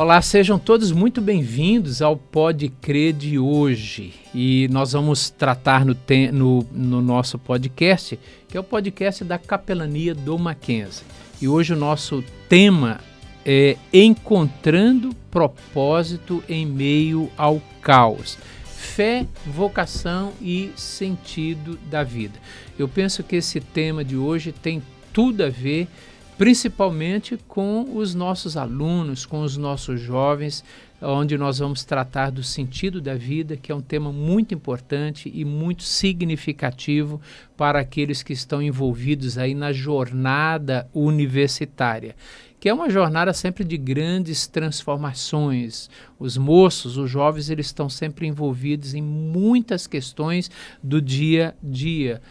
Olá, sejam todos muito bem-vindos ao Pode Crer de hoje. E nós vamos tratar no nosso podcast, que é o podcast da Capelania do Mackenzie. E hoje o nosso tema é Encontrando Propósito em Meio ao Caos. Fé, vocação e sentido da vida. Eu penso que esse tema de hoje tem tudo a ver, principalmente com os nossos alunos, com os nossos jovens, onde nós vamos tratar do sentido da vida, que é um tema muito importante e muito significativo para aqueles que estão envolvidos aí na jornada universitária, que é uma jornada sempre de grandes transformações. Os moços, os jovens, eles estão sempre envolvidos em muitas questões do dia a dia,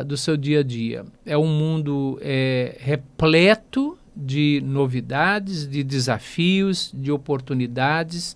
do seu dia a dia. É um mundo repleto de novidades, de desafios, de oportunidades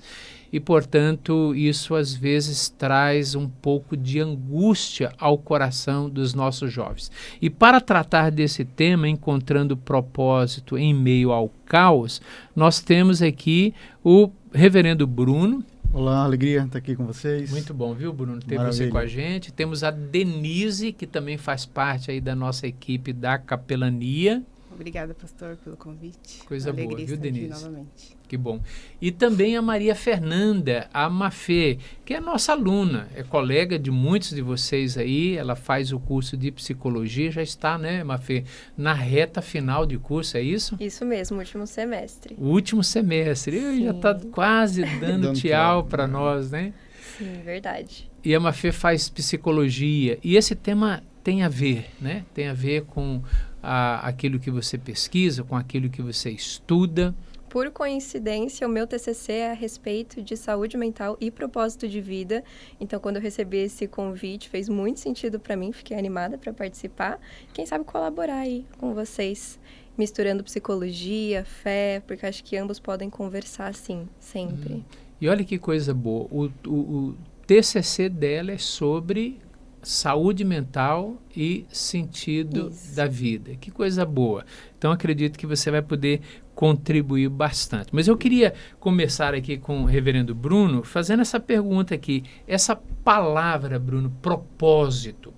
e, portanto, isso às vezes traz um pouco de angústia ao coração dos nossos jovens. E para tratar desse tema, encontrando propósito em meio ao caos, nós temos aqui o reverendo Bruno. Olá, alegria estar aqui com vocês. Muito bom, viu, Bruno, ter Maravilha. você com a gente. Temos a Denise, que também faz parte aí da nossa equipe da capelania. Obrigada, pastor, pelo convite. Coisa boa, viu, Denise? Novamente. Que bom. E também a Maria Fernanda, a Mafê, que é nossa aluna, é colega de muitos de vocês aí, ela faz o curso de psicologia, já está, né, Mafê, na reta final de curso, é isso? Isso mesmo, último semestre. O último semestre, já está quase dando tchau para nós, né? Sim, verdade. E a Mafê faz psicologia, e esse tema tem a ver, né? Tem a ver com aquilo que você pesquisa, com aquilo que você estuda. Por coincidência, o meu TCC é a respeito de saúde mental e propósito de vida. Então, quando eu recebi esse convite, fez muito sentido para mim, fiquei animada para participar. Quem sabe colaborar aí com vocês, misturando psicologia, fé, porque acho que ambos podem conversar, sim, sempre. E olha que coisa boa, o TCC dela é sobre saúde mental e sentido da vida. Que coisa boa. Então, acredito que você vai poder contribuir bastante. Mas eu queria começar aqui com o reverendo Bruno, fazendo essa pergunta aqui. Essa palavra, Bruno, propósito,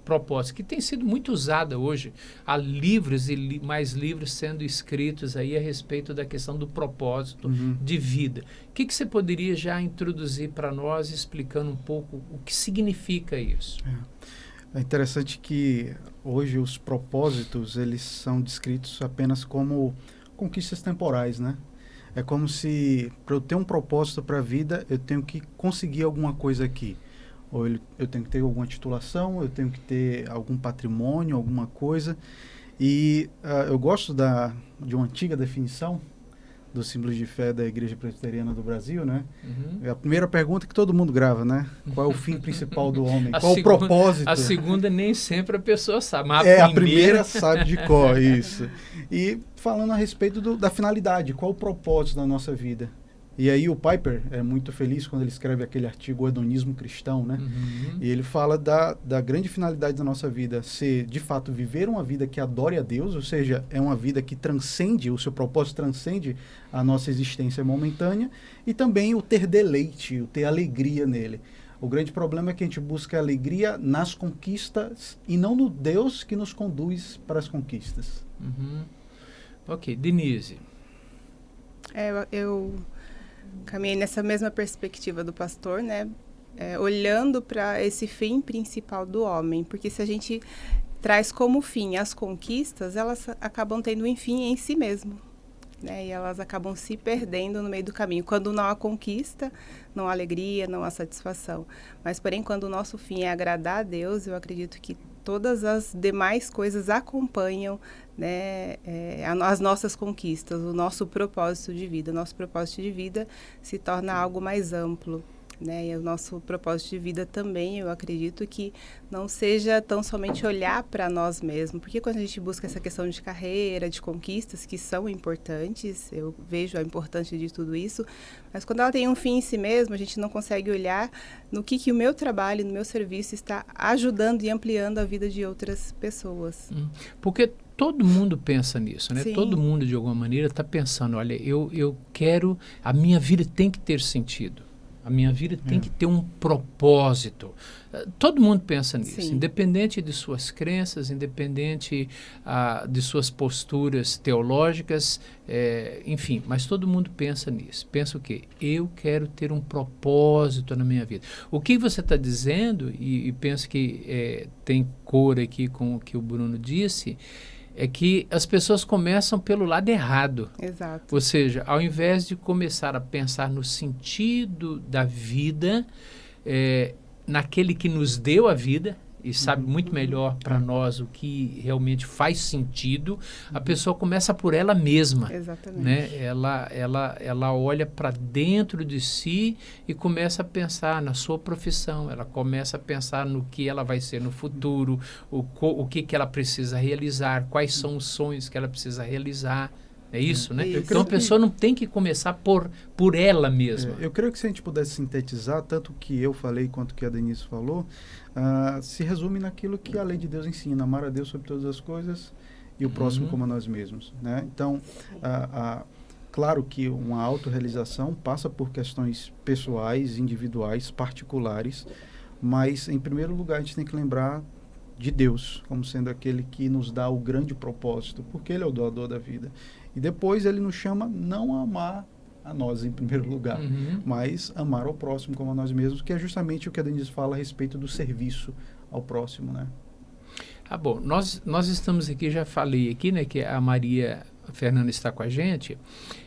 que tem sido muito usada hoje. Há livros e mais livros sendo escritos aí a respeito da questão do propósito de vida. O que você poderia já introduzir para nós, explicando um pouco o que significa isso? É interessante que hoje os propósitos, eles são descritos apenas como conquistas temporais, né? É como se, para eu ter um propósito para a vida, eu tenho que conseguir alguma coisa aqui. Ou eu tenho que ter alguma titulação, eu tenho que ter algum patrimônio, alguma coisa. E eu gosto de uma antiga definição do símbolo de fé da Igreja Presbiteriana do Brasil, né? É a primeira pergunta que todo mundo grava, né? Qual é o fim principal do homem? Qual o propósito? A segunda nem sempre a pessoa sabe, mas a primeira sabe de cor, isso. E falando a respeito da finalidade, qual o propósito da nossa vida? E aí o Piper é muito feliz quando ele escreve aquele artigo O Hedonismo Cristão, né? E ele fala da grande finalidade da nossa vida, ser, de fato, viver uma vida que adore a Deus, ou seja, é uma vida que transcende, o seu propósito transcende a nossa existência momentânea, e também o ter deleite, o ter alegria nele. O grande problema é que a gente busca alegria nas conquistas e não no Deus que nos conduz para as conquistas. Ok, Denise. Eu caminhei nessa mesma perspectiva do pastor, né? Olhando para esse fim principal do homem, porque se a gente traz como fim as conquistas, elas acabam tendo um fim em si mesmo, né? E elas acabam se perdendo no meio do caminho. Quando não há conquista, não há alegria, não há satisfação. Mas, porém, quando o nosso fim é agradar a Deus, eu acredito que todas as demais coisas acompanham, né, as nossas conquistas, o nosso propósito de vida. O nosso propósito de vida se torna algo mais amplo, né? E o nosso propósito de vida também, eu acredito que não seja tão somente olhar para nós mesmos, porque quando a gente busca essa questão de carreira, de conquistas, que são importantes, eu vejo a importância de tudo isso, mas quando ela tem um fim em si mesmo, a gente não consegue olhar no que o meu trabalho, no meu serviço está ajudando e ampliando a vida de outras pessoas. Porque todo mundo pensa nisso, né? Sim. Todo mundo, de alguma maneira, está pensando, olha, eu quero, a minha vida tem que ter sentido. A minha vida tem que ter um propósito. Todo mundo pensa nisso, Sim. independente de suas crenças, independente de suas posturas teológicas, enfim, mas todo mundo pensa nisso. Pensa o quê? Eu quero ter um propósito na minha vida. O que você está dizendo, e penso que tem cor aqui com o que o Bruno disse, é que as pessoas começam pelo lado errado. Exato. Ou seja, ao invés de começar a pensar no sentido da vida, naquele que nos deu a vida e sabe muito melhor para nós o que realmente faz sentido, a pessoa começa por ela mesma. Exatamente. Né? Ela olha para dentro de si e começa a pensar na sua profissão, ela começa a pensar no que ela vai ser no futuro, o que ela precisa realizar, quais são os sonhos que ela precisa realizar. É isso, né? Isso. Então a pessoa não tem que começar por ela mesma. Eu creio que se a gente pudesse sintetizar, tanto o que eu falei quanto o que a Denise falou, se resume naquilo que a lei de Deus ensina: amar a Deus sobre todas as coisas e o próximo como a nós mesmos. Né? Então, claro que uma autorrealização passa por questões pessoais, individuais, particulares, mas, em primeiro lugar, a gente tem que lembrar de Deus como sendo aquele que nos dá o grande propósito, porque Ele é o doador da vida. E depois Ele nos chama não a amar a nós em primeiro lugar, mas amar ao próximo como a nós mesmos, que é justamente o que a Denise fala a respeito do serviço ao próximo, né? Bom, nós estamos aqui, já falei aqui, né, que a Maria Fernanda está com a gente,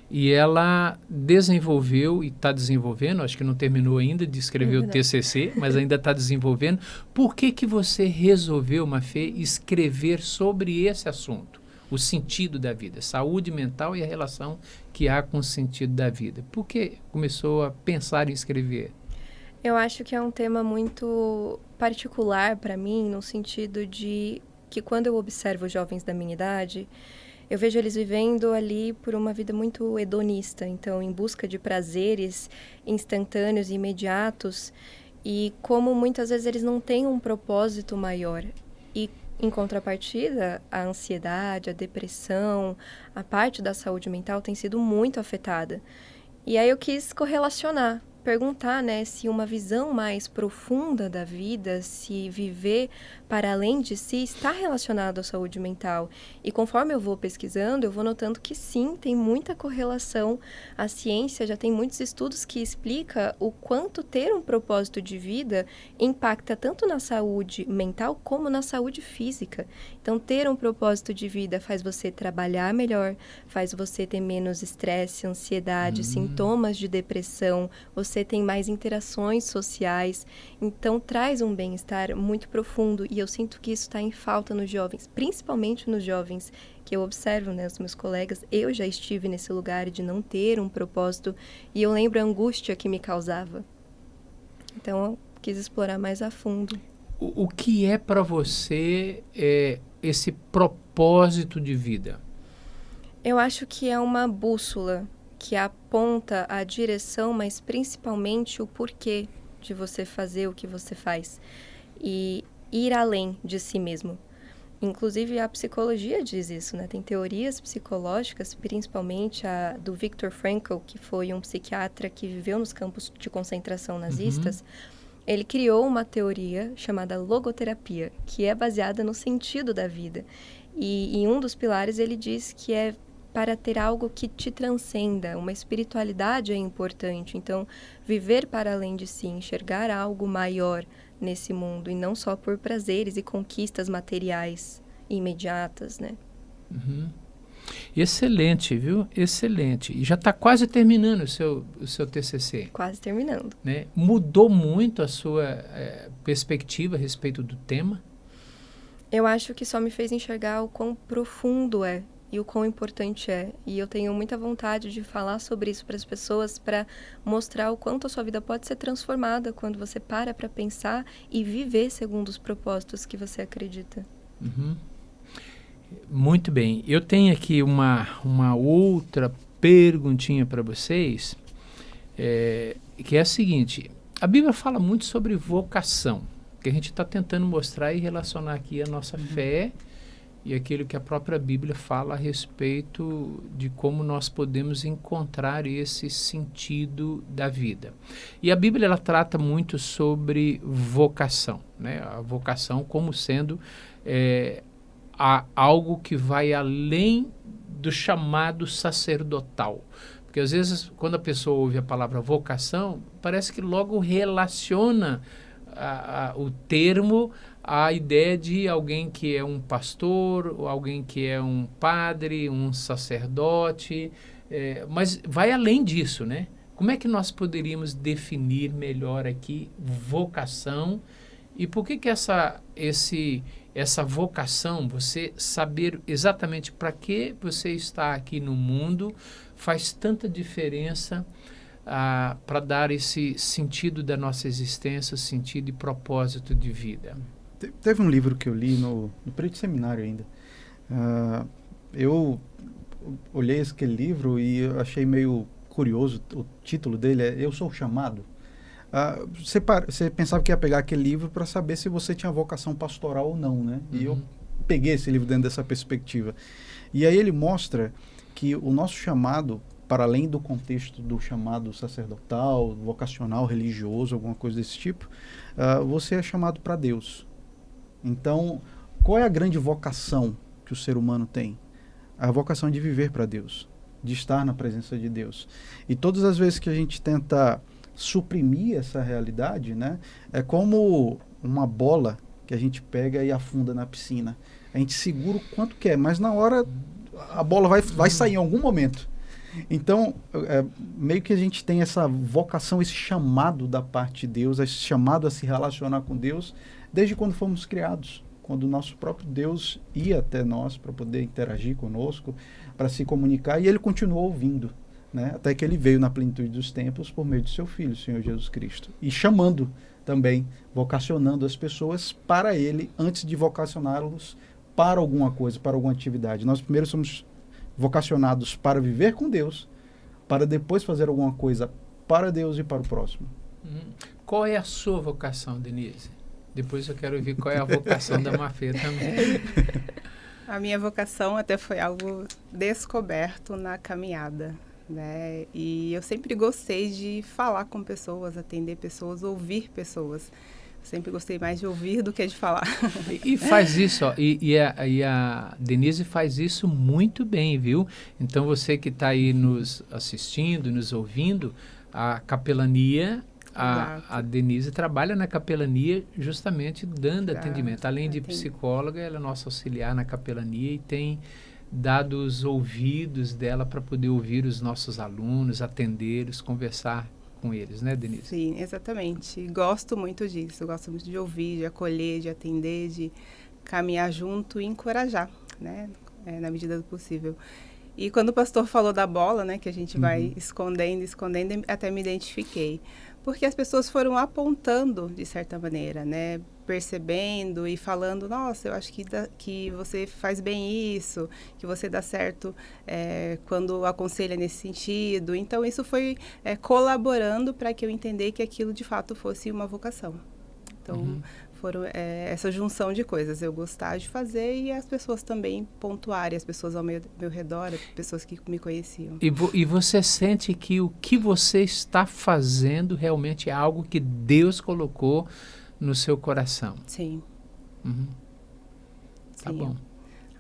e ela desenvolveu e está desenvolvendo, acho que não terminou ainda de escrever o TCC, mas ainda está desenvolvendo. Por que você resolveu, Mafê, escrever sobre esse assunto? O sentido da vida, saúde mental e a relação que há com o sentido da vida. Por que começou a pensar em escrever? Eu acho que é um tema muito particular para mim, no sentido de que quando eu observo jovens da minha idade, eu vejo eles vivendo ali por uma vida muito hedonista, então em busca de prazeres instantâneos e imediatos, e como muitas vezes eles não têm um propósito maior. E em contrapartida, a ansiedade, a depressão, a parte da saúde mental tem sido muito afetada. E aí eu quis correlacionar, perguntar, né, se uma visão mais profunda da vida, se viver para além de si, está relacionado à saúde mental. E conforme eu vou pesquisando, eu vou notando que sim, tem muita correlação. A ciência já tem muitos estudos que explicam o quanto ter um propósito de vida impacta tanto na saúde mental como na saúde física. Então, ter um propósito de vida faz você trabalhar melhor, faz você ter menos estresse, ansiedade, sintomas de depressão, você tem mais interações sociais, então traz um bem-estar muito profundo, e eu sinto que isso está em falta nos jovens, principalmente nos jovens que eu observo, né, os meus colegas. Eu já estive nesse lugar de não ter um propósito, e eu lembro a angústia que me causava. Então eu quis explorar mais a fundo. O que é para você esse propósito de vida? Eu acho que é uma bússola que aponta a direção, mas principalmente o porquê de você fazer o que você faz. E ir além de si mesmo. Inclusive, a psicologia diz isso, né? Tem teorias psicológicas, principalmente a do Viktor Frankl, que foi um psiquiatra que viveu nos campos de concentração nazistas. Ele criou uma teoria chamada logoterapia, que é baseada no sentido da vida. E em um dos pilares ele diz que é para ter algo que te transcenda, uma espiritualidade é importante. Então, viver para além de si, enxergar algo maior nesse mundo, e não só por prazeres e conquistas materiais imediatas, né? Excelente, viu? Excelente. E já está quase terminando o seu TCC. Quase terminando. Né? Mudou muito a sua perspectiva a respeito do tema? Eu acho que só me fez enxergar o quão profundo é e o quão importante é. E eu tenho muita vontade de falar sobre isso para as pessoas, para mostrar o quanto a sua vida pode ser transformada quando você para pensar e viver segundo os propósitos que você acredita. Muito bem. Eu tenho aqui uma outra perguntinha para vocês, que é a seguinte. A Bíblia fala muito sobre vocação, que a gente está tentando mostrar e relacionar aqui a nossa fé e aquilo que a própria Bíblia fala a respeito de como nós podemos encontrar esse sentido da vida. E a Bíblia ela trata muito sobre vocação, né? A vocação como sendo algo que vai além do chamado sacerdotal. Porque às vezes quando a pessoa ouve a palavra vocação, parece que logo relaciona o termo à ideia de alguém que é um pastor, ou alguém que é um padre, um sacerdote, mas vai além disso, né? Como é que nós poderíamos definir melhor aqui vocação e por que essa vocação, você saber exatamente para que você está aqui no mundo, faz tanta diferença para dar esse sentido da nossa existência, sentido e propósito de vida? Teve um livro que eu li no período de seminário ainda. Eu olhei aquele livro e eu achei meio curioso. O título dele é Eu Sou Chamado. Você pensava que ia pegar aquele livro para saber se você tinha vocação pastoral ou não, né? E eu peguei esse livro dentro dessa perspectiva. E aí ele mostra que o nosso chamado, para além do contexto do chamado sacerdotal, vocacional, religioso, alguma coisa desse tipo, você é chamado para Deus. Então, qual é a grande vocação que o ser humano tem? A vocação de viver para Deus, de estar na presença de Deus. E todas as vezes que a gente tenta suprimir essa realidade, né, é como uma bola que a gente pega e afunda na piscina. A gente segura o quanto quer, mas na hora a bola vai sair em algum momento. Então, meio que a gente tem essa vocação, esse chamado da parte de Deus, esse chamado a se relacionar com Deus, desde quando fomos criados, quando o nosso próprio Deus ia até nós para poder interagir conosco, para se comunicar, e ele continuou ouvindo, né? Até que ele veio na plenitude dos tempos por meio de seu Filho, o Senhor Jesus Cristo, e chamando também, vocacionando as pessoas para ele, antes de vocacioná-los para alguma coisa, para alguma atividade. Nós primeiro somos vocacionados para viver com Deus, para depois fazer alguma coisa para Deus e para o próximo. Qual é a sua vocação, Denise? Depois eu quero ouvir qual é a vocação da Mafê também. A minha vocação até foi algo descoberto na caminhada, né? E eu sempre gostei de falar com pessoas, atender pessoas, ouvir pessoas. Sempre gostei mais de ouvir do que de falar. E faz isso, ó, e a Denise faz isso muito bem, viu? Então você que está aí nos assistindo, nos ouvindo, a capelania, a Denise trabalha na capelania justamente dando atendimento. Além de psicóloga, ela é nossa auxiliar na capelania e tem dado os ouvidos dela para poder ouvir os nossos alunos, atendê-los, conversar com eles, né, Denise? Sim, exatamente. Gosto muito disso. Gosto muito de ouvir, de acolher, de atender, de caminhar junto e encorajar, né, na medida do possível. E quando o pastor falou da bola, né, que a gente vai escondendo, até me identifiquei. Porque as pessoas foram apontando, de certa maneira, né, percebendo e falando, nossa, eu acho que você faz bem isso, que você dá certo quando aconselha nesse sentido. Então, isso foi colaborando para que eu entendesse que aquilo, de fato, fosse uma vocação. Então, foram essa junção de coisas, eu gostar de fazer e as pessoas também pontuarem, as pessoas ao meu redor, as pessoas que me conheciam. E você sente que o que você está fazendo realmente é algo que Deus colocou no seu coração? Sim. Tá bom.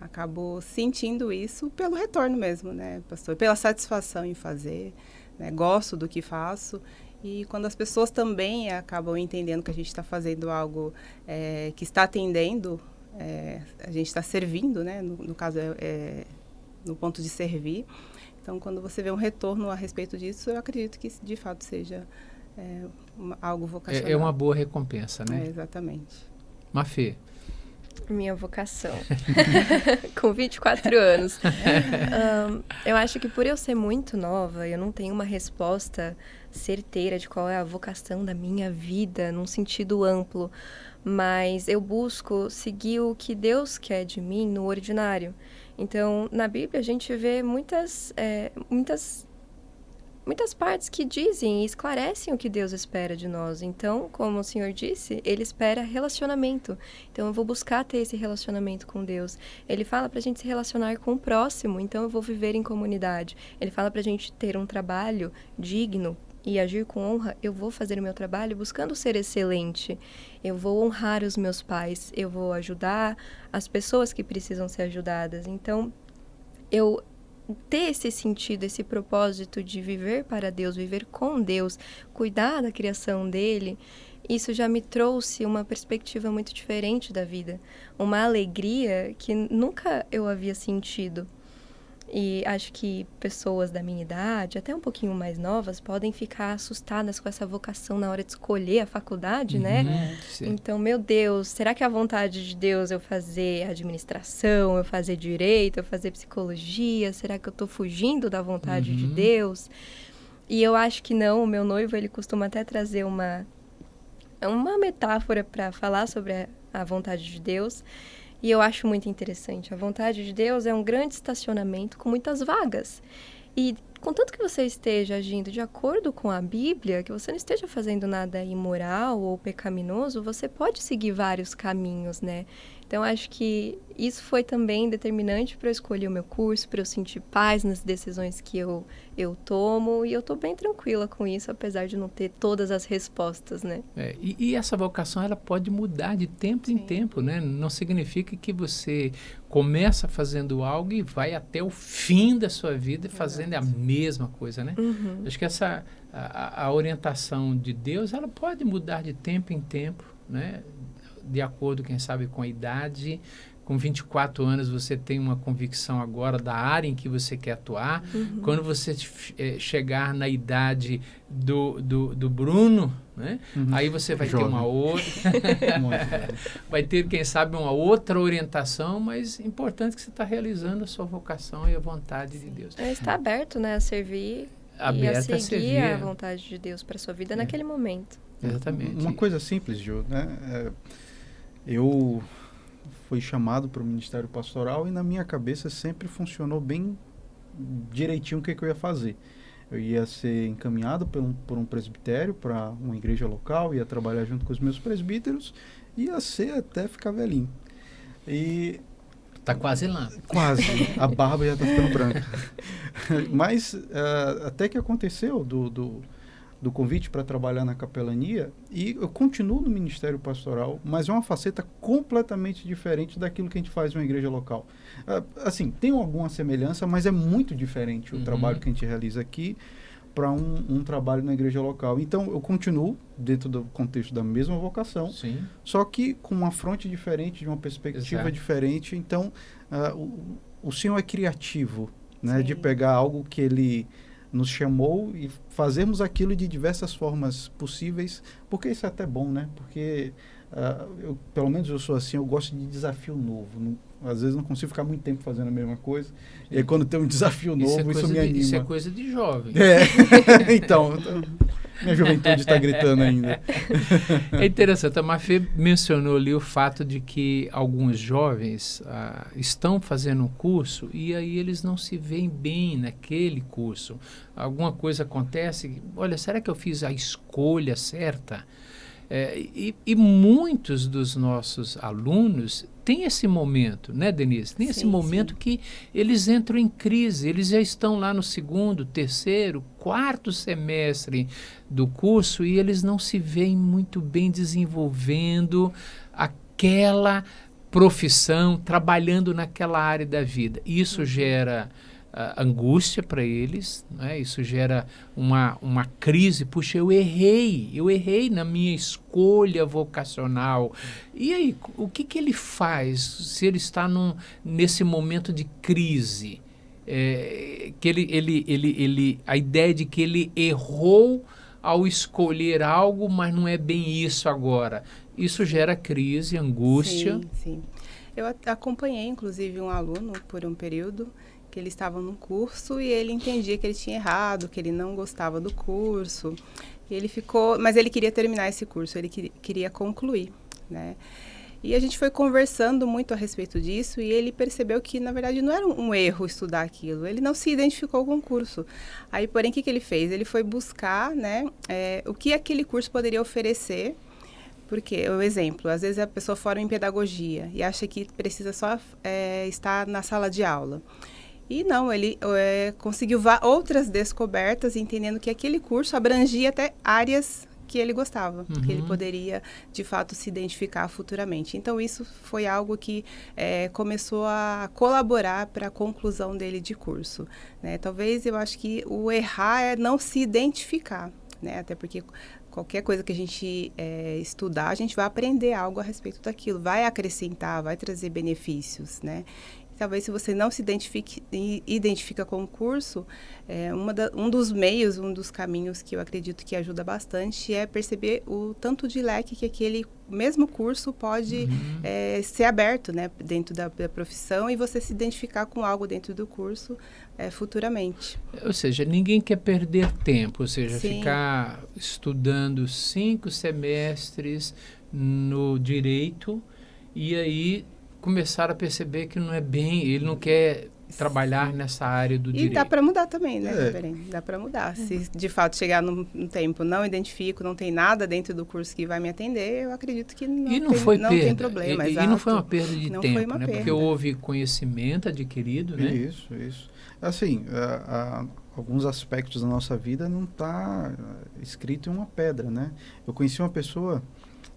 Acabo sentindo isso pelo retorno mesmo, né, pastor? Pela satisfação em fazer, né? Gosto do que faço. E quando as pessoas também acabam entendendo que a gente está fazendo algo que está atendendo, a gente está servindo, né? No caso, no ponto de servir. Então, quando você vê um retorno a respeito disso, eu acredito que de fato seja algo vocacional. É uma boa recompensa, né? Exatamente. Mafê. Minha vocação. Com 24 anos. Eu acho que por eu ser muito nova, eu não tenho uma resposta certeira de qual é a vocação da minha vida, num sentido amplo. Mas eu busco seguir o que Deus quer de mim no ordinário. Então, na Bíblia, a gente vê muitas muitas partes que dizem e esclarecem o que Deus espera de nós. Então, como o Senhor disse, Ele espera relacionamento. Então, eu vou buscar ter esse relacionamento com Deus. Ele fala pra gente se relacionar com o próximo, então eu vou viver em comunidade. Ele fala pra gente ter um trabalho digno e agir com honra. Eu vou fazer o meu trabalho buscando ser excelente. Eu vou honrar os meus pais. Eu vou ajudar as pessoas que precisam ser ajudadas. Então, eu ter esse sentido, esse propósito de viver para Deus, viver com Deus, cuidar da criação dele, isso já me trouxe uma perspectiva muito diferente da vida. Uma alegria que nunca eu havia sentido. E acho que pessoas da minha idade, até um pouquinho mais novas, podem ficar assustadas com essa vocação na hora de escolher a faculdade, né? Então, meu Deus, será que é a vontade de Deus eu fazer administração, eu fazer direito, eu fazer psicologia? Será que eu estou fugindo da vontade de Deus? E eu acho que não. O meu noivo, ele costuma até trazer uma metáfora para falar sobre a vontade de Deus. E eu acho muito interessante. A vontade de Deus é um grande estacionamento com muitas vagas. E contanto que você esteja agindo de acordo com a Bíblia, que você não esteja fazendo nada imoral ou pecaminoso, você pode seguir vários caminhos, né? Então, acho que isso foi também determinante para eu escolher o meu curso, para eu sentir paz nas decisões que eu tomo. E eu estou bem tranquila com isso, apesar de não ter todas as respostas, né? E essa vocação, ela pode mudar de tempo em tempo, né? Não significa que você começa fazendo algo e vai até o fim da sua vida fazendo a mesma coisa, né? Acho que a orientação de Deus, ela pode mudar de tempo em tempo, né? De acordo, quem sabe, com a idade. Com 24 anos, você tem uma convicção agora da área em que você quer atuar. Quando você chegar na idade do Bruno, né? Aí você vai ter uma outra... vai ter, quem sabe, uma outra orientação, mas é importante que você está realizando a sua vocação e a vontade de Deus. Está aberto, né, a servir aberto e a seguir a vontade de Deus para a sua vida naquele momento. Exatamente. Uma coisa simples, Gil, né? Eu fui chamado para o Ministério Pastoral e na minha cabeça sempre funcionou bem direitinho o que eu ia fazer. Eu ia ser encaminhado por um presbitério para uma igreja local, ia trabalhar junto com os meus presbíteros, ia ser até ficar velhinho. E... Tá quase lá. Quase. A barba já está ficando branca. Mas até que aconteceu do convite para trabalhar na capelania, e eu continuo no ministério pastoral, mas é uma faceta completamente diferente daquilo que a gente faz em uma igreja local. Assim, tem alguma semelhança, mas é muito diferente o trabalho que a gente realiza aqui para um trabalho na igreja local. Então, eu continuo dentro do contexto da mesma vocação, só que com uma fronte diferente, de uma perspectiva diferente. Então, o Senhor é criativo, né, de pegar algo que Ele nos chamou e fazermos aquilo de diversas formas possíveis, porque isso é até bom, né? Porque, pelo menos eu sou assim, eu gosto de desafio novo. Às vezes não consigo ficar muito tempo fazendo a mesma coisa. E aí quando tem um desafio novo, isso me anima. Isso é coisa de jovem. Então, minha juventude está gritando ainda. É interessante, a Mafê mencionou ali o fato de que alguns jovens estão fazendo um curso e aí eles não se veem bem naquele curso. Alguma coisa acontece, olha, será que eu fiz a escolha certa? E muitos dos nossos alunos têm esse momento, né, Denise? Tem esse momento que eles entram em crise, eles já estão lá no 2º, 3º, 4º semestre do curso e eles não se veem muito bem desenvolvendo aquela profissão, trabalhando naquela área da vida. Isso gera angústia para eles, né? Isso gera uma crise. Puxa, eu errei na minha escolha vocacional. E aí, o que ele faz se ele está nesse momento de crise? A ideia de que ele errou ao escolher algo, mas não é bem isso agora. Isso gera crise, angústia. Sim. Eu acompanhei, inclusive, um aluno por um período que ele estava num curso e ele entendia que ele tinha errado, que ele não gostava do curso. E ele ficou, mas ele queria terminar esse curso, ele queria concluir, né? E a gente foi conversando muito a respeito disso e ele percebeu que, na verdade, não era um erro estudar aquilo. Ele não se identificou com o curso. Aí, porém, o que ele fez? Ele foi buscar, né, o que aquele curso poderia oferecer. Porque, o exemplo, às vezes a pessoa forma em pedagogia e acha que precisa só estar na sala de aula. E não, ele conseguiu outras descobertas, entendendo que aquele curso abrangia até áreas que ele gostava, que ele poderia, de fato, se identificar futuramente. Então, isso foi algo que começou a colaborar para a conclusão dele de curso, né? Talvez, eu acho que o errar é não se identificar, né? Até porque qualquer coisa que a gente estudar, a gente vai aprender algo a respeito daquilo, vai acrescentar, vai trazer benefícios, né? Talvez se você não se identifica com o curso, um dos meios, um dos caminhos que eu acredito que ajuda bastante é perceber o tanto de leque que aquele mesmo curso pode ser aberto, né, dentro da profissão e você se identificar com algo dentro do curso futuramente. Ou seja, ninguém quer perder tempo, ou seja, Sim. ficar estudando 5 semestres no direito e aí começar a perceber que não é bem, ele não quer trabalhar nessa área do direito. E dá para mudar também, né, Gabriel? Dá para mudar. Se de fato chegar num tempo, não identifico, não tem nada dentro do curso que vai me atender, eu acredito que não tem problema. E não foi uma perda de tempo, né? Perda. Porque houve conhecimento adquirido, né? Isso. Assim, alguns aspectos da nossa vida não está escrito em uma pedra, né? Eu conheci uma pessoa,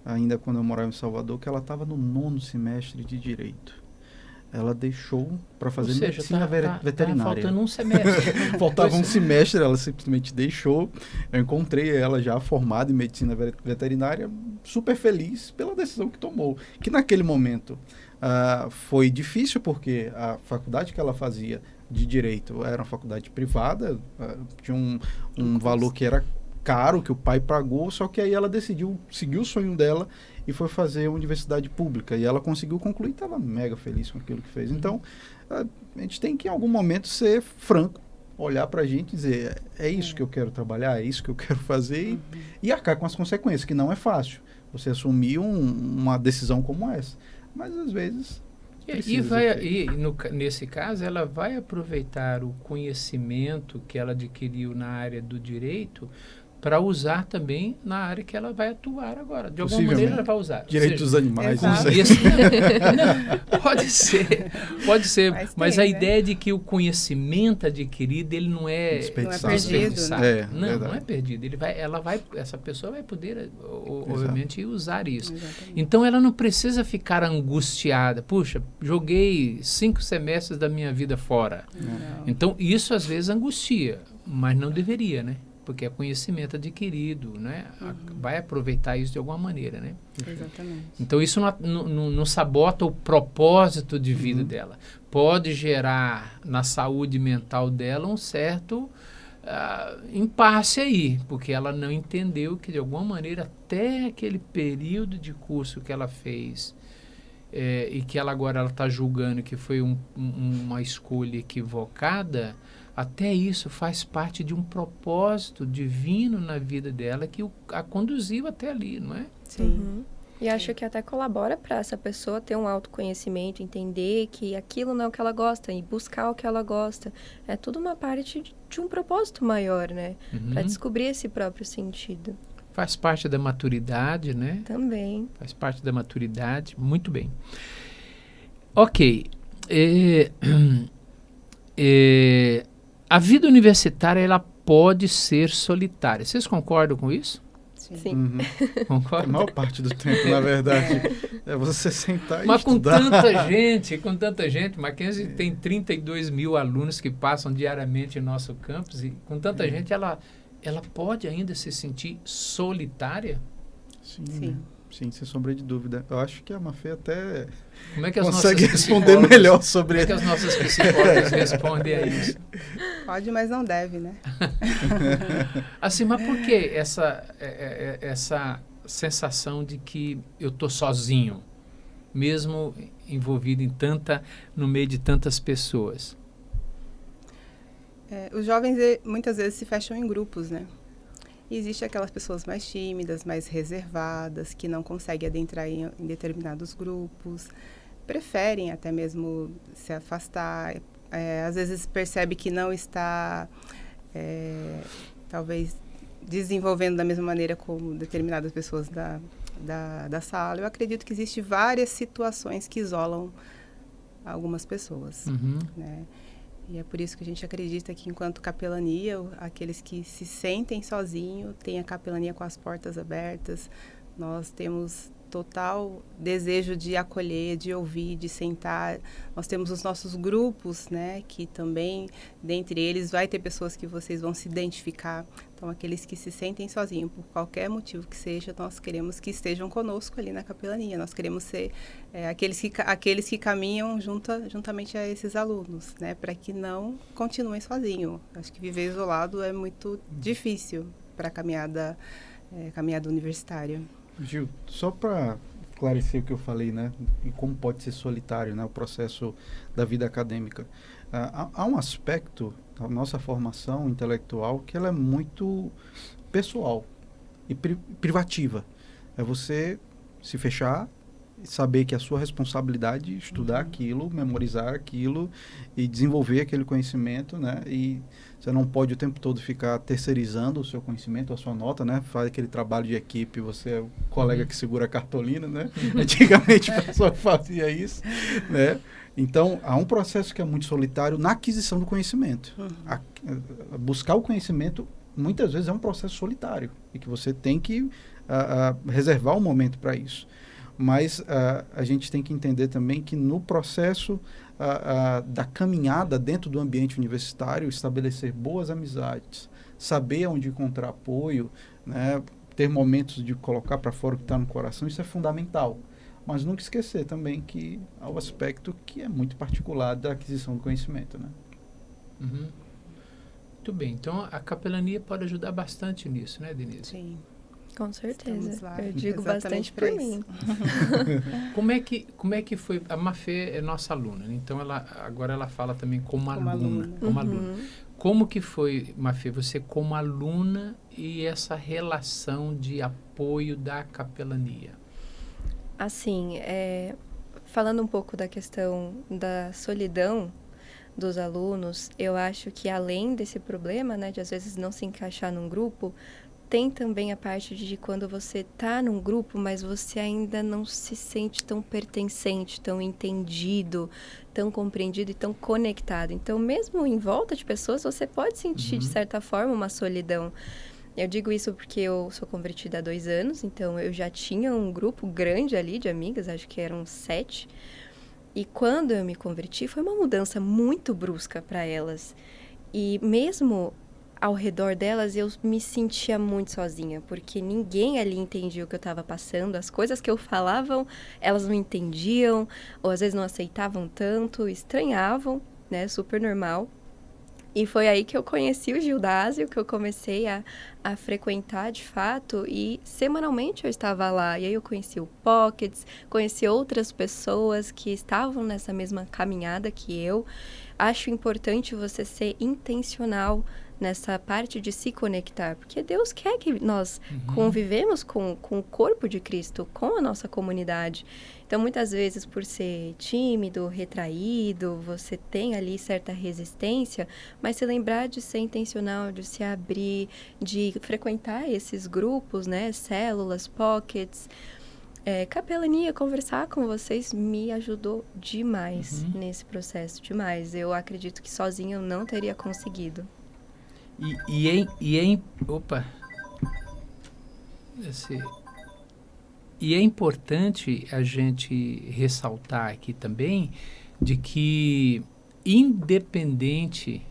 ainda quando eu morava em Salvador, que ela estava no 9º semestre de Direito. Ela deixou para fazer medicina veterinária. Faltando um semestre. Faltava um semestre, ela simplesmente deixou. Eu encontrei ela já formada em medicina veterinária, super feliz pela decisão que tomou. Que naquele momento foi difícil, porque a faculdade que ela fazia de Direito era uma faculdade privada, tinha um valor que era caro, que o pai pagou, só que aí ela decidiu seguir o sonho dela e foi fazer a universidade pública. E ela conseguiu concluir e estava mega feliz com aquilo que fez. Então, a gente tem que, em algum momento, ser franco, olhar para a gente e dizer, é isso que eu quero trabalhar, é isso que eu quero fazer, e arcar com as consequências, que não é fácil. Você assumir uma decisão como essa. Mas, às vezes... Nesse caso, ela vai aproveitar o conhecimento que ela adquiriu na área do direito para usar também na área que ela vai atuar agora. De alguma maneira ela vai usar. Direito dos animais. Não, pode ser, mas a ideia de que o conhecimento adquirido, ele não é perdido, né? Não é perdido. Essa pessoa vai poder, obviamente, usar isso. Exatamente. Então, ela não precisa ficar angustiada. Puxa, joguei 5 semestres da minha vida fora. Não. Então, isso às vezes angustia, mas não deveria, né? Porque é conhecimento adquirido, né? Vai aproveitar isso de alguma maneira, né? Exatamente. Então, isso não sabota o propósito de vida dela. Pode gerar na saúde mental dela um certo impasse aí, porque ela não entendeu que, de alguma maneira, até aquele período de curso que ela fez e que ela agora está julgando que foi uma escolha equivocada, até isso faz parte de um propósito divino na vida dela que a conduziu até ali, não é? Sim. E acho que até colabora para essa pessoa ter um autoconhecimento, entender que aquilo não é o que ela gosta e buscar o que ela gosta. É tudo uma parte de um propósito maior, né? Para descobrir esse próprio sentido. Faz parte da maturidade, né? Também. Faz parte da maturidade. Muito bem. Ok. A vida universitária, ela pode ser solitária. Vocês concordam com isso? Sim. Concordam? A maior parte do tempo, na verdade, é você sentar Mas e estudar. com tanta gente, Mackenzie tem 32 mil alunos que passam diariamente em nosso campus, e com tanta gente, ela pode ainda se sentir solitária? Sim, sem sombra de dúvida. Eu acho que a Mafê até Como é que as consegue nossas responder melhor sobre Como é que as nossas psicólogas respondem a isso? Pode, mas não deve, né? Assim, mas por que essa sensação de que eu estou sozinho, mesmo envolvido no meio de tantas pessoas? Os jovens muitas vezes se fecham em grupos, né? E existe aquelas pessoas mais tímidas, mais reservadas, que não conseguem adentrar em determinados grupos, preferem até mesmo se afastar, às vezes percebe que não está, talvez, desenvolvendo da mesma maneira como determinadas pessoas da sala. Eu acredito que existem várias situações que isolam algumas pessoas, né? E é por isso que a gente acredita que, enquanto capelania, aqueles que se sentem sozinhos têm a capelania com as portas abertas. Nós temos total desejo de acolher, de ouvir, de sentar. Nós temos os nossos grupos, né, que também, dentre eles, vai ter pessoas que vocês vão se identificar. Então, aqueles que se sentem sozinhos, por qualquer motivo que seja, nós queremos que estejam conosco ali na capelania. Nós queremos ser aqueles que caminham juntamente a esses alunos, né, para que não continuem sozinhos. Acho que viver isolado é muito difícil para a caminhada universitária. Gil, só para esclarecer o que eu falei, né, e como pode ser solitário, né, o processo da vida acadêmica. Há um aspecto da nossa formação intelectual que ela é muito pessoal e privativa. É você se fechar, saber que é a sua responsabilidade estudar aquilo, memorizar aquilo e desenvolver aquele conhecimento, né? E você não pode o tempo todo ficar terceirizando o seu conhecimento, a sua nota, né? Faz aquele trabalho de equipe, você é o colega que segura a cartolina, né? Antigamente a pessoa fazia isso, né? Então, há um processo que é muito solitário na aquisição do conhecimento. Buscar o conhecimento, muitas vezes, é um processo solitário e que você tem que reservar um momento para isso. Mas a gente tem que entender também que no processo da caminhada dentro do ambiente universitário, estabelecer boas amizades, saber onde encontrar apoio, né, ter momentos de colocar para fora o que está no coração, isso é fundamental. Mas nunca esquecer também que há o aspecto que é muito particular da aquisição do conhecimento, né? Muito bem. Então, a capelania pode ajudar bastante nisso, né, Denise? Sim. Com certeza. Lá, eu digo exatamente bastante por mim. Como é que foi? A Mafê é nossa aluna, né? Então agora ela fala também como aluna. Como que foi, Mafê, você como aluna e essa relação de apoio da capelania? Assim, falando um pouco da questão da solidão dos alunos, eu acho que além desse problema, né, de às vezes não se encaixar num grupo, tem também a parte de quando você está num grupo, mas você ainda não se sente tão pertencente, tão entendido, tão compreendido e tão conectado. Então, mesmo em volta de pessoas, você pode sentir, de certa forma, uma solidão. Eu digo isso porque eu sou convertida há 2 anos, então eu já tinha um grupo grande ali de amigas, acho que eram 7. E quando eu me converti, foi uma mudança muito brusca para elas. E mesmo ao redor delas, eu me sentia muito sozinha, porque ninguém ali entendia o que eu estava passando, as coisas que eu falava, elas não entendiam, ou às vezes não aceitavam tanto, estranhavam, né, super normal. E foi aí que eu conheci o Gildásio, que eu comecei a frequentar de fato, e semanalmente eu estava lá. E aí eu conheci o Pockets, conheci outras pessoas que estavam nessa mesma caminhada que eu. Acho importante você ser intencional nessa parte de se conectar, porque Deus quer que nós convivemos com o corpo de Cristo, com a nossa comunidade. Então, muitas vezes, por ser tímido, retraído, você tem ali certa resistência, mas se lembrar de ser intencional, de se abrir, de frequentar esses grupos, né, células, pockets, capelania, conversar com vocês me ajudou demais nesse processo, demais. Eu acredito que sozinha eu não teria conseguido. E é importante a gente ressaltar aqui também de que, independente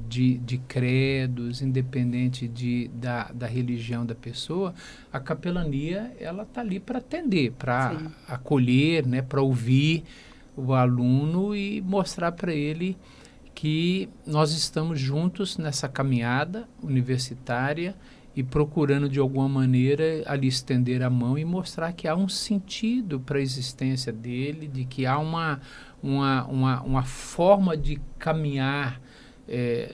de credos, independente da religião da pessoa, a capelania ela está ali para atender, para acolher, né, para ouvir o aluno e mostrar para ele que nós estamos juntos nessa caminhada universitária e procurando de alguma maneira ali estender a mão e mostrar que há um sentido para a existência dele, de que há uma forma de caminhar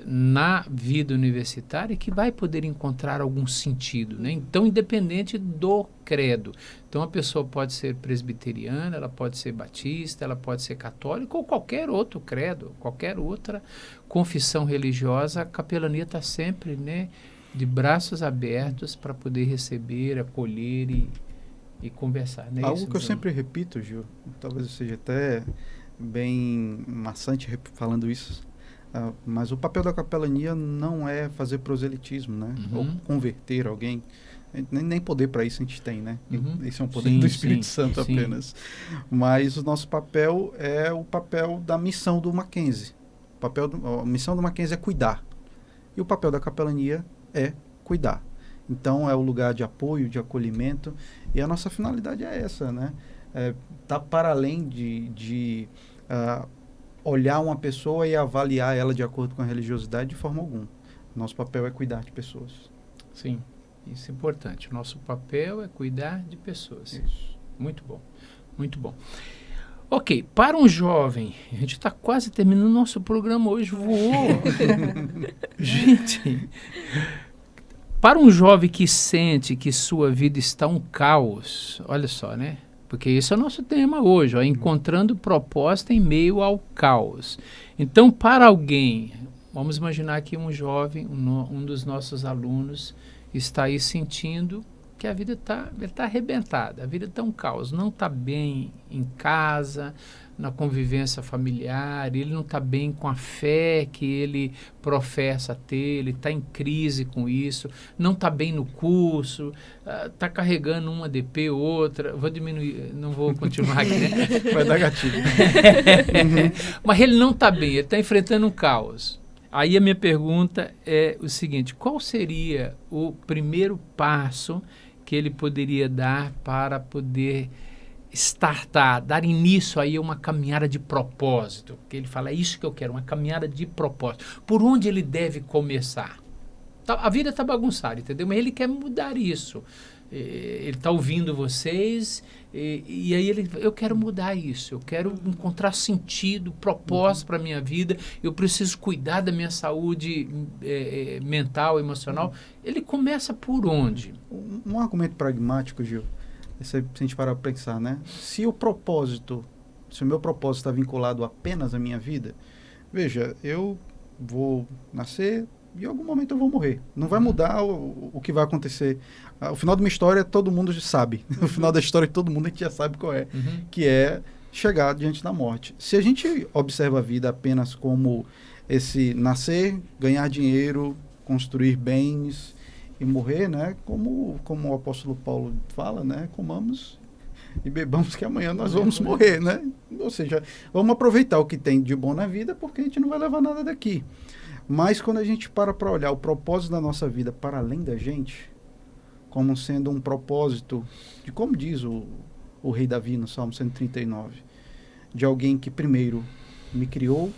na vida universitária que vai poder encontrar algum sentido, né? Então, independente do credo. Então, a pessoa pode ser presbiteriana, ela pode ser batista, ela pode ser católica ou qualquer outro credo, qualquer outra confissão religiosa. A capelania está sempre, né, de braços abertos para poder receber, acolher e conversar. Né? Algo Isso, que eu sempre repito, Gil, talvez eu seja até bem maçante falando isso, mas o papel da capelania não é fazer proselitismo, né? Ou converter alguém. Nem poder para isso a gente tem, né? Isso é um poder do Espírito Santo apenas. Mas o nosso papel é o papel da missão do Mackenzie. A missão do Mackenzie é cuidar. E o papel da capelania é cuidar. Então, é o lugar de apoio, de acolhimento. E a nossa finalidade é essa, né? Tá para além de olhar uma pessoa e avaliar ela de acordo com a religiosidade de forma alguma. Nosso papel é cuidar de pessoas. Sim, isso é importante. O nosso papel é cuidar de pessoas. Isso. Muito bom, muito bom. Ok, para um jovem, a gente está quase terminando o nosso programa hoje, voou. Gente, para um jovem que sente que sua vida está um caos, olha só, né? Porque esse é o nosso tema hoje, ó, encontrando proposta em meio ao caos. Então, para alguém, vamos imaginar que um jovem, um dos nossos alunos, está aí sentindo que a vida está arrebentada, a vida está um caos, não está bem em casa, na convivência familiar, ele não está bem com a fé que ele professa ter, ele está em crise com isso, não está bem no curso, está carregando uma DP, outra, vou diminuir, não vou continuar aqui, né? Vai dar gatilho. Mas ele não está bem, ele está enfrentando um caos. Aí a minha pergunta é o seguinte, qual seria o primeiro passo que ele poderia dar para poder dar início aí a uma caminhada de propósito? Porque ele fala, é isso que eu quero, uma caminhada de propósito. Por onde ele deve começar? A vida está bagunçada, entendeu? Mas ele quer mudar isso. Ele está ouvindo vocês e aí eu quero mudar isso, eu quero encontrar sentido, propósito para a minha vida, eu preciso cuidar da minha saúde mental, emocional. Ele começa por onde? Um argumento pragmático, Gil, se a gente parar para pensar, né? Se o meu propósito está vinculado apenas à minha vida, veja, eu vou nascer e em algum momento eu vou morrer. Não vai mudar o que vai acontecer. O final de uma história todo mundo já sabe. O final da história todo mundo a gente já sabe qual é. Que é chegar diante da morte. Se a gente observa a vida apenas como esse nascer, ganhar dinheiro, construir bens e morrer, né? Como o apóstolo Paulo fala, né? Comamos e bebamos que amanhã nós vamos morrer, né? Ou seja, vamos aproveitar o que tem de bom na vida porque a gente não vai levar nada daqui. Mas quando a gente para olhar o propósito da nossa vida para além da gente, como sendo um propósito, de como diz o rei Davi no Salmo 139, de alguém que primeiro me criou,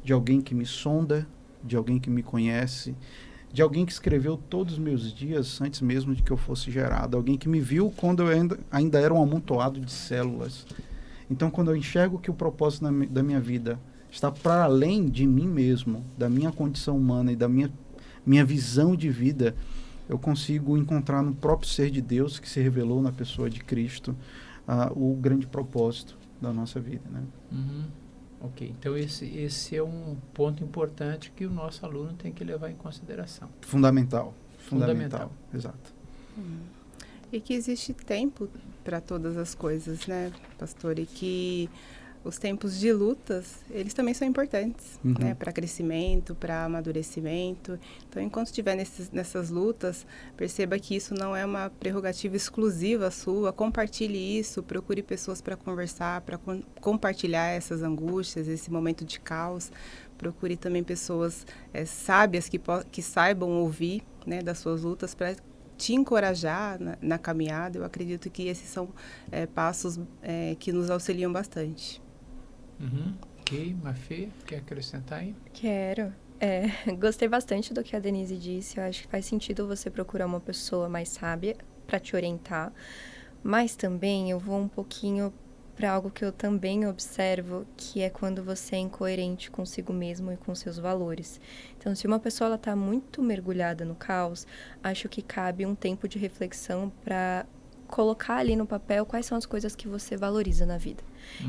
de alguém que me sonda, de alguém que me conhece, de alguém que escreveu todos os meus dias antes mesmo de que eu fosse gerado, alguém que me viu quando eu ainda era um amontoado de células. Então, quando eu enxergo que o propósito da minha vida está para além de mim mesmo, da minha condição humana e da minha visão de vida, eu consigo encontrar no próprio ser de Deus, que se revelou na pessoa de Cristo, o grande propósito da nossa vida, né? Ok, então esse é um ponto importante que o nosso aluno tem que levar em consideração. Fundamental. Exato. E que existe tempo para todas as coisas, né, pastor? E que os tempos de lutas, eles também são importantes, né, para crescimento, para amadurecimento. Então, enquanto estiver nessas lutas, perceba que isso não é uma prerrogativa exclusiva sua. Compartilhe isso, procure pessoas para conversar, para compartilhar essas angústias, esse momento de caos. Procure também pessoas sábias que saibam ouvir, né, das suas lutas para te encorajar na caminhada. Eu acredito que esses são passos que nos auxiliam bastante. Ok, Mafê, quer acrescentar aí? Quero. Gostei bastante do que a Denise disse. Eu acho que faz sentido você procurar uma pessoa mais sábia para te orientar. Mas também eu vou um pouquinho para algo que eu também observo, que é quando você é incoerente consigo mesmo e com seus valores. Então, se uma pessoa está muito mergulhada no caos, acho que cabe um tempo de reflexão para colocar ali no papel quais são as coisas que você valoriza na vida.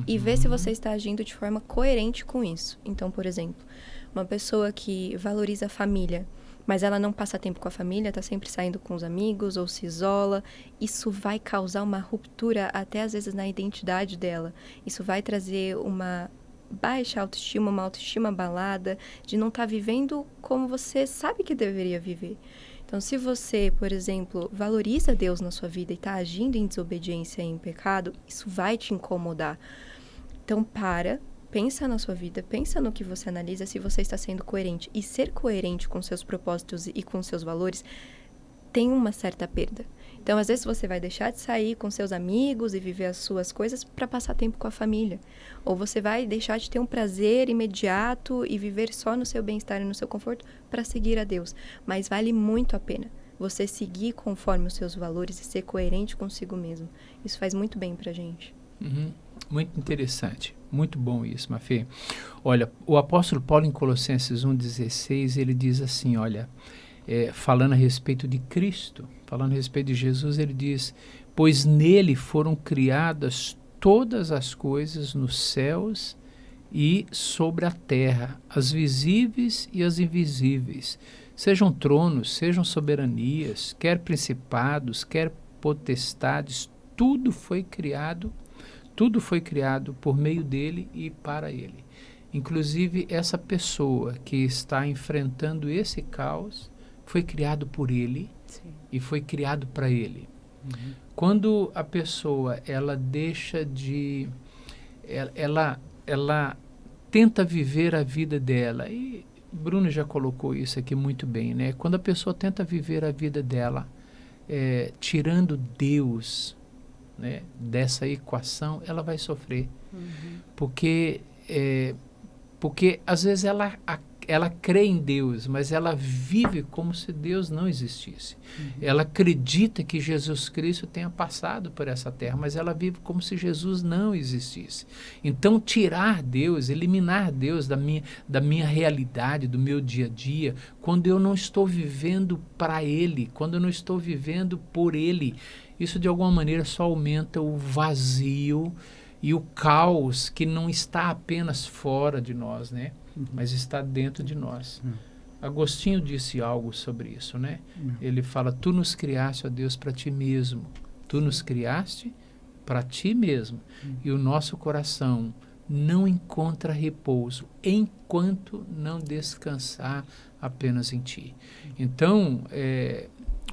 E ver se você está agindo de forma coerente com isso. Então, por exemplo, uma pessoa que valoriza a família, mas ela não passa tempo com a família, está sempre saindo com os amigos ou se isola, isso vai causar uma ruptura até às vezes na identidade dela. Isso vai trazer uma baixa autoestima, uma autoestima abalada, de não estar vivendo como você sabe que deveria viver. Então, se você, por exemplo, valoriza Deus na sua vida e está agindo em desobediência e em pecado, isso vai te incomodar. Então, pensa na sua vida, pensa no que você analisa, se você está sendo coerente. E ser coerente com seus propósitos e com seus valores tem uma certa perda. Então, às vezes, você vai deixar de sair com seus amigos e viver as suas coisas para passar tempo com a família. Ou você vai deixar de ter um prazer imediato e viver só no seu bem-estar e no seu conforto para seguir a Deus. Mas vale muito a pena você seguir conforme os seus valores e ser coerente consigo mesmo. Isso faz muito bem para a gente. Muito interessante. Muito bom isso, Mafê. Olha, o apóstolo Paulo em Colossenses 1,16, ele diz assim, olha, falando a respeito de Cristo, falando a respeito de Jesus, ele diz, pois nele foram criadas todas as coisas nos céus e sobre a terra, as visíveis e as invisíveis, sejam tronos, sejam soberanias, quer principados, quer potestades, tudo foi criado por meio dele e para ele. Inclusive, essa pessoa que está enfrentando esse caos foi criado por ele. Sim. E foi criado para ele. Quando a pessoa, ela deixa de... Ela tenta viver a vida dela, e Bruno já colocou isso aqui muito bem, né? Quando a pessoa tenta viver a vida dela, tirando Deus, né, dessa equação, ela vai sofrer. Porque às vezes ela crê em Deus, mas ela vive como se Deus não existisse. Ela acredita que Jesus Cristo tenha passado por essa terra, mas ela vive como se Jesus não existisse. Então, tirar Deus, eliminar Deus da minha realidade, do meu dia a dia, quando eu não estou vivendo para Ele, quando eu não estou vivendo por Ele, isso de alguma maneira só aumenta o vazio e o caos que não está apenas fora de nós, né? Mas está dentro de nós. Agostinho disse algo sobre isso, né? Ele fala, tu nos criaste, ó Deus, para ti mesmo. Tu nos criaste para ti mesmo. E o nosso coração não encontra repouso enquanto não descansar apenas em ti. Então,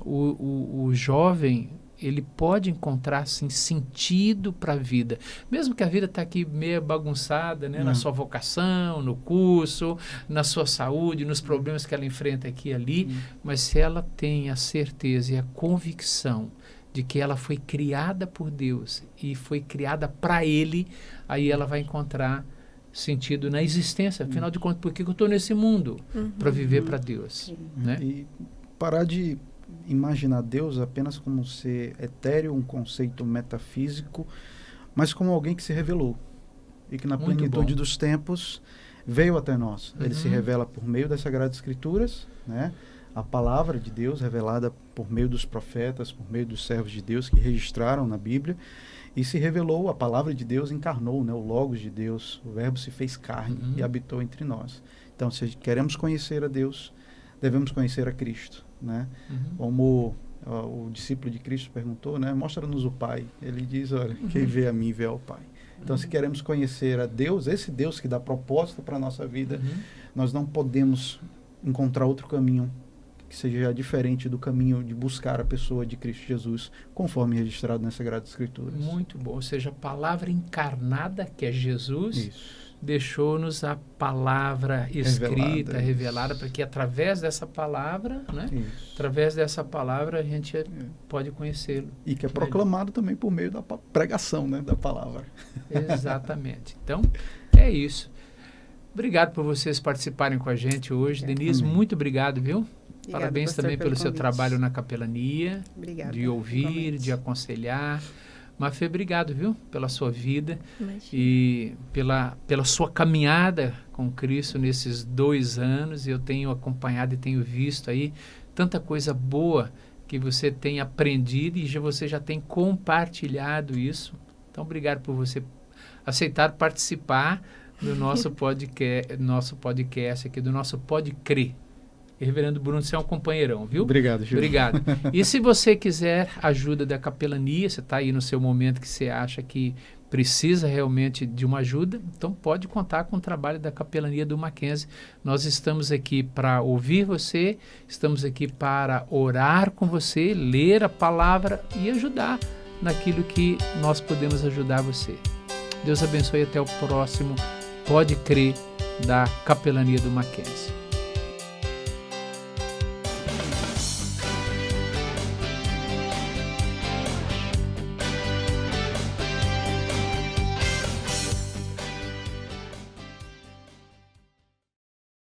o jovem, ele pode encontrar assim, sentido para a vida, mesmo que a vida está aqui meio bagunçada, né? Na sua vocação, no curso, na sua saúde, nos problemas que ela enfrenta aqui e ali, mas se ela tem a certeza e a convicção de que ela foi criada por Deus e foi criada para Ele, aí ela vai encontrar sentido na existência. Afinal de contas, por que eu estou nesse mundo? Para viver para Deus. Né? E parar de imaginar Deus apenas como ser etéreo, um conceito metafísico, mas como alguém que se revelou e que na plenitude dos tempos veio até nós. Ele se revela por meio das Sagradas Escrituras, né? A palavra de Deus revelada por meio dos profetas, por meio dos servos de Deus que registraram na Bíblia, e se revelou, a palavra de Deus encarnou, né? O Logos de Deus, o Verbo se fez carne e habitou entre nós. Então, se queremos conhecer a Deus, devemos conhecer a Cristo, né? Como o discípulo de Cristo perguntou, né? Mostra-nos o Pai. Ele diz, olha, quem vê a mim vê ao Pai. Então, se queremos conhecer a Deus, esse Deus que dá propósito para a nossa vida, nós não podemos encontrar outro caminho que seja diferente do caminho de buscar a pessoa de Cristo Jesus, conforme registrado nas Sagradas Escrituras. Muito bom. Ou seja, a palavra encarnada, que é Jesus, deixou-nos a palavra escrita, revelada, para que através dessa palavra, né? Através dessa palavra a gente pode conhecê-lo. E que é proclamado também por meio da pregação, né? Da palavra. Exatamente. Então, é isso. Obrigado por vocês participarem com a gente hoje. Denise, muito obrigado, viu? Obrigado, parabéns também pelo seu trabalho na capelania. Obrigada. De ouvir, de aconselhar. Mafê, obrigado, viu? Pela sua vida. Imagina. E pela sua caminhada com Cristo nesses 2 anos. Eu tenho acompanhado e tenho visto aí tanta coisa boa que você tem aprendido e você já tem compartilhado isso. Então, obrigado por você aceitar participar do nosso podcast aqui, do nosso Pode Crer. E, Reverendo Bruno, você é um companheirão, viu? Obrigado, Gil. Obrigado. E se você quiser ajuda da capelania, você está aí no seu momento que você acha que precisa realmente de uma ajuda, então pode contar com o trabalho da capelania do Mackenzie. Nós estamos aqui para ouvir você, estamos aqui para orar com você, ler a palavra e ajudar naquilo que nós podemos ajudar você. Deus abençoe, até o próximo Pode Crer da capelania do Mackenzie.